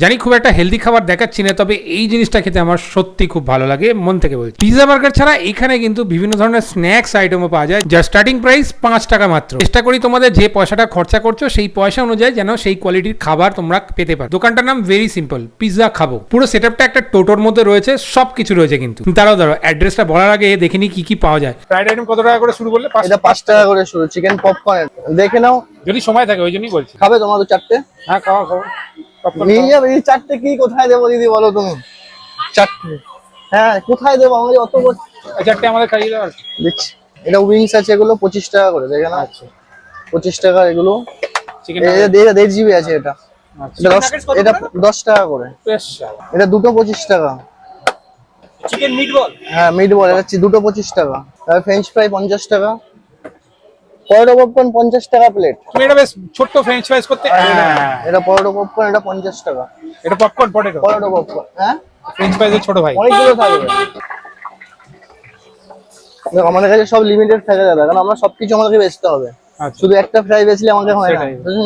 জানি খুব একটা হেলদি খাবার দেখাচ্ছি না, তবে এই জিনিসটা খেতে আমার সত্যি খুব ভালো লাগে, মন থেকে বলছি। পিৎজা বার্গার ছাড়া এখানে কিন্তু বিভিন্ন ধরনের স্ন্যাক্স আইটেমও পাওয়া যায়, যার স্টার্টিং প্রাইস 5 টাকা মাত্র। চেষ্টা করি তোমাদের যে পয়সাটা খরচা করছো সেই পয়সা অনুযায়ী যেন সেই কোয়ালিটির খাবার তোমরা পেতে পারো। দোকানটার নাম ভেরি সিম্পল, পিৎজা খাবো। পুরো সেটআপটা একটা টোটোর মধ্যে রয়েছে, সবকিছু রয়েছে। কিন্তু দাঁড়াও অ্যাড্রেসটা বলার আগে দেখিনি কি কি পাওয়া যায়। ফ্রাইড আইটেম কত টাকা করে শুরু বললে? এটা 5 টাকা করে শুরু। চিকেন পপকর্ন দেখে নাও, যদি সময় থাকে, ওই জন্যই বলছি। খাবে তোমার 4টে? হ্যাঁ, খাওয়া খাবো। নিয়ে যাবে। এই 4টে কি কোথায় দেবো দিদি বলো তুমি? 4টে? হ্যাঁ, কোথায় দেবো? আমাদের অত 4টে আমাদের খাইয়ে দাও। দিচ্ছি। এটা উইংস আছে, এগুলো 25 টাকা করে, দেখে না? আচ্ছা, 25 টাকা এগুলো। চিকেন এটা 1.5 জিবি আছে। এটা এটা 10 টাকা করে। এটা দুটো 25 টাকা। Chicken meatball? হ্যাঁ, মিটবল এটা দুটো 25 টাকা। আর ফ্রেঞ্চ ফ্রাই 50 টাকা। পরোটা পপকর্ন 50 টাকা প্লেট। তুমি এটা বেশ ছোট্ট ফ্রেঞ্চ ফ্রাইস করতে। এটা পরোটা পপকর্ন, এটা 50 টাকা। এটা পপকর্ন পটেটো, পরোটা পপকর্ন। হ্যাঁ, ফ্রেঞ্চ ফ্রাইসের ছোট ভাই। অনেকগুলো থাকবে। দেখো আমাদের কাছে সব লিমিটেড থাকে দাদা, কারণ আমরা সবকিছু আমাদেরকে বেচতে হবে। শুধু একটা ফ্রাই বেচলে আমাদের হয় না।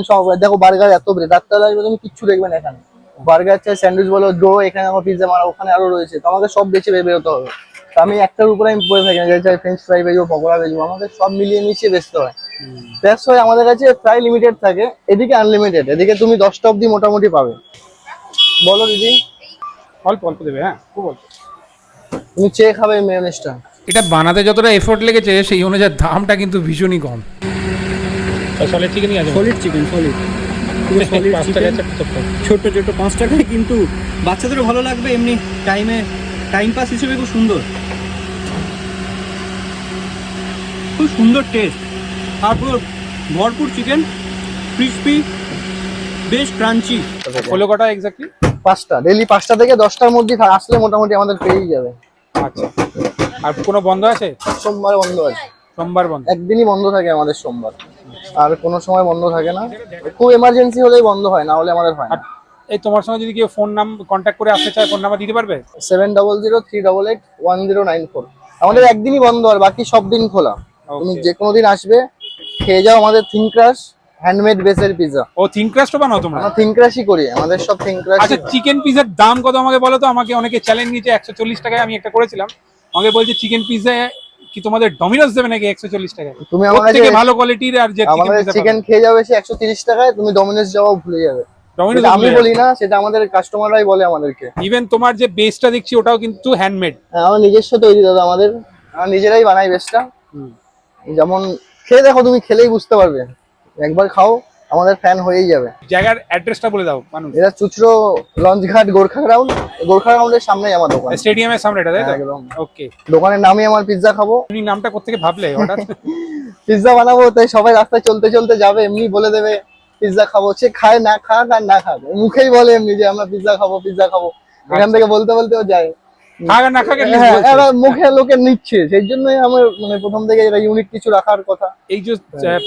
সব দেখো বার্গার এত রাত্রে আসবে তুমি কিচ্ছু দেখবে না এখানে। বার্গার চাই, স্যান্ডউইচ বলো, ডো, এখানে আমার পিৎজা মারা, ওখানে আরো রয়েছে। তো আমাকে সব বেছে বেরোতে হবে। তো আমি একটার উপরে আমি পড়ে থাকি না, চাই ফ্রেঞ্চ ফ্রাই বেচবো, পকোড়া বেচবো, আমাকে সব মিলিয়ে মিশিয়ে বেচতে হয়। দ্যাটস ওয়াই আমাদের কাছে প্রায় লিমিটেড থাকে, এদিকে আনলিমিটেড। এদিকে তুমি 10টা অবধি মোটামুটি পাবে। বলো দিদি। অল্প অল্প দেবে। হ্যাঁ, খুব অল্প। তুমি চেয়ে খাবে মেয়োনেজটা। এটা বানাতে যতটা এফোর্ট লেগেছে সেই অনুযায়ী দামটা কিন্তু ভীষণই কম। সলিড চিকেনই আছে। সলিড চিকেন, সলিড চিকেন, ছোট ছোট 5 টাকায়, কিন্তু বাচ্চাদেরও ভালো লাগবে, এমনি টাইম পাস হিসেবে খুব সুন্দর, খুব সুন্দর টেস্ট। আর পুরো ভরপুর চিকেন, ক্রিসপি, বেশ ক্রাঞ্চি। হলো কটা এক্স্যাক্টলি? 5টা। ডেইলি 5টা থেকে 10টার মধ্যে আসলে মোটামুটি আমাদের পেয়েই যাবে। আচ্ছা, আর কোনো বন্ধ আছে? সোমবার বন্ধ আছে। সোমবার বন্ধ? একদিনই বন্ধ থাকে আমাদের, সোমবার। আর কোনো সময় বন্ধ থাকে না, খুব এমার্জেন্সি হলেই বন্ধ হয়, না হলে আমাদের হয় না। এই তোমার সঙ্গে যদি কেউ ফোন নাম্বার কন্ট্যাক্ট করে আসতে চায়, ফোন নাম্বার দিতে পারবে? 7003881094। আমাদের একদিনই বন্ধ, আর বাকি সব দিন খোলা। তুমি যে কোনো দিন আসবে, খেয়ে যাও আমাদের থিন ক্রাশ হ্যান্ডমেড বেসের পিৎজা। ও, থিন ক্রাস্টও বানাও তোমরা? আমরা থিন ক্রাশই করি, আমাদের সব থিন ক্রাশ। আচ্ছা, চিকেন পিৎজার দাম কত আমাকে বলো তো। আমাকে অনেকে চ্যালেঞ্জ নিয়েছে 140 টাকায়, আমি একটা করেছিলাম। আমাকে বলছে চিকেন পিৎজা কি তোমাদের ডমিনোস দেবে নাকি 140 টাকায়? তুমি আমার থেকে ভালো কোয়ালিটির আর যে চিকেন খেয়ে যাবে সে 130 টাকায়, তুমি ডমিনোস যাওয়াও ভুলে যাবে। আমি বলি না, সেটা আমাদের কাস্টমাররাই বলে আমাদেরকে। ইভেন তোমার যে বেসটা দেখছি ওটাও কিন্তু হ্যান্ডমেড। হ্যাঁ, আমার নিজস্ব তৈরি দাদা, আমরা নিজেরাই বানাই বেসটা। যেমন খেয়ে দেখো, তুমি খেলেই বুঝতে পারবে, একবার খাও আমাদের ফ্যান হয়েই যাবে। জায়গার অ্যাড্রেসটা বলে দাও মানুষ। এটা চুচড়ো লঞ্চঘাট গোর্খা গ্রাউন্ডের সামনেই আমার দোকান। স্টেডিয়ামের সামনে এটা, তাই তো? একদম। ওকে। দোকানের নামই আমার পিৎজা খাবো। তুমি নামটা কোত্থেকে ভাবলে হঠাৎ? পিৎজা বানাবো, তাই সবাই রাস্তায় চলতে চলতে যাবে, এমনি বলে দেবে পিৎজা খাবো। সে খায় না খাক আর না খাক, মুখেই বলে এমনি যে আমরা পিৎজা খাবো, পিৎজা খাবো। এখান থেকে বলতে বলতেও যায়। খাক আর না খাক মুখে লোকে নিচ্ছে, সেই জন্যই আমার প্রথম থেকে এটা ইউনিক কিছু রাখার কথা। এই যে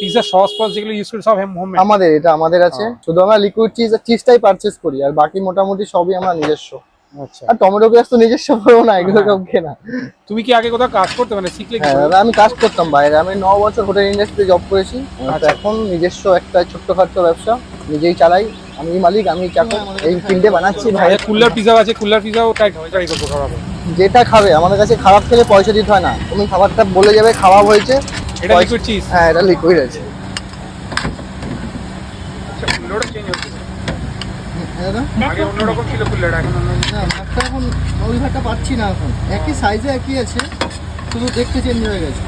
পিৎজা সস ফস যেগুলো ইউজ করে সব হোমমেড? এটা আমাদের আছে। শুধু আমরা লিকুইড চিজটাই পারচেজ করি, আর বাকি মোটামুটি সবই আমরা নিজস্ব। আচ্ছা। আর টমেটো পেঁয়াজ তো নিজস্ব করবো না, এগুলো সব কেনা। তুমি কি আগে কোথাও কাজ করতে, মানে শিখলে? হ্যাঁ দাদা, আমি কাজ করতাম বাইরে। আমি 9 বছর হোটেল ইন্ডাস্ট্রিতে জব করেছি। এখন নিজস্ব একটা ছোট্টখাটো ব্যবসা নিজেই চালাই। আমি মালিক, আমি চাকর। এই তিনটে বানাচ্ছি ভাই। কুলার পিৎজা আছে, কুলার পিৎজাও ট্রাই করবো খাওয়াবো। যেটা খাবে আমাদের কাছে, খারাপ খেলে পয়সা দিতে হয় না। তুমি খাবারটা বলে যাবে খারাপ হয়েছে। এটা লিকুইড চিজ? হ্যাঁ, এটা লিকুইড আছে। আচ্ছা, কুলারটা চেঞ্জ হচ্ছে? আগে অন্যরকম ছিল কুলারটা, এখন অন্য। না, ভাতটা এখন ওই ভাতটা পাচ্ছি না। এখন একই সাইজে একই আছে, শুধু দেখতে চেঞ্জ হয়ে গেছে।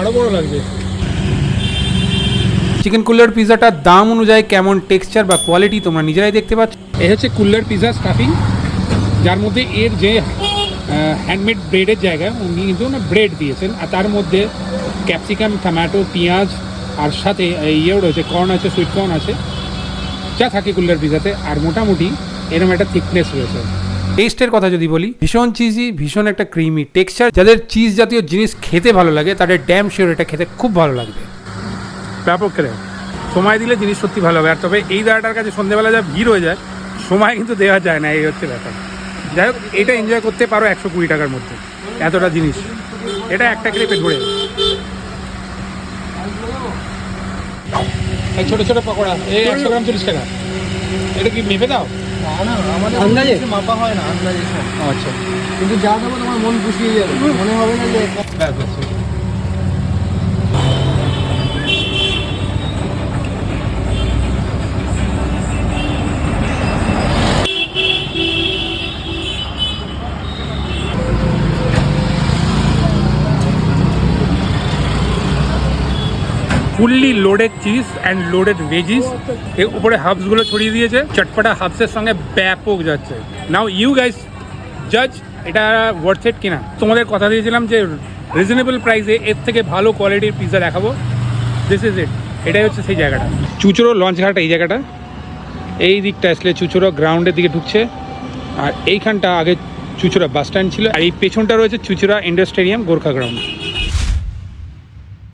আরো বড় লাগছে। চিকেন কুলার পিৎজাটার দাম অনুযায়ী কেমন টেক্সচার বা কোয়ালিটি তোমরা নিজেরাই দেখতে পাচ্ছ। এই হচ্ছে কুলার পিৎজা স্টাফিং, যার মধ্যে এর যে হ্যান্ডমেড ব্রেডের জায়গা উনি কিন্তু ব্রেড দিয়েছেন, আর তার মধ্যে ক্যাপসিকাম, টমেটো, পেঁয়াজ, আর সাথে ইয়েও রয়েছে, কর্ন আছে, সুইট কর্ন আছে, যা থাকে কুলার পিৎজাতে। আর মোটামুটি এরকম একটা থিকনেস রয়েছে। টেস্টের কথা যদি বলি, ভীষণ চিজি, ভীষণ একটা ক্রিমি টেক্সচার। যাদের চিজ জাতীয় জিনিস খেতে ভালো লাগে তাদের ড্যাম শিওর এটা খেতে খুব ভালো লাগবে। ব্যাপক খেলে সময় দিলে জিনিস সত্যি ভালো হবে। আর তবে এই দাঁড়াটার কাছে সন্ধ্যেবেলা যা ভিড় হয়ে যায়, সময় কিন্তু দেওয়া যায় না, এই হচ্ছে ব্যাপার। যাই হোক, এটা এনজয় করতে পারো 120 টাকার মধ্যে, এতটা জিনিস। এটা একটা খেলে পেট ভরে যাবে। এই ছোটো ছোটো পকোড়া, এই 100 গ্রাম 40 টাকা। এটা কি মেপে দাও? না আমাদের আন্দাজে? কিছু মাপা হয় না, আন্দাজে সব। আচ্ছা, কিন্তু যা দেবো তোমার মন পুষিয়ে যাবে, মনে হবে না যে ব্যাস ব্যাস। Fully loaded cheese and loaded veggies, এর উপরে হাবসগুলো ছড়িয়ে দিয়েছে। চটপটা হাবসের সঙ্গে ব্যাপক যাচ্ছে। নাও ইউ গাইস জাজ এটা ওয়ার্থ ইট কিনা। তোমাদের কথা দিয়েছিলাম যে রিজনেবল প্রাইসে এর থেকে ভালো কোয়ালিটির পিৎজা দেখাবো। দিস ইজ ইট, এটাই হচ্ছে সেই জায়গাটা। চুচুড়ো লঞ্চ ঘাট এই জায়গাটা, এই দিকটা আসলে চুচুড়ো গ্রাউন্ডের দিকে ঢুকছে, আর এইখানটা আগে চুচুড়া বাস স্ট্যান্ড ছিল, আর এই পেছনটা রয়েছে Chuchura indoor stadium Gorkha ground.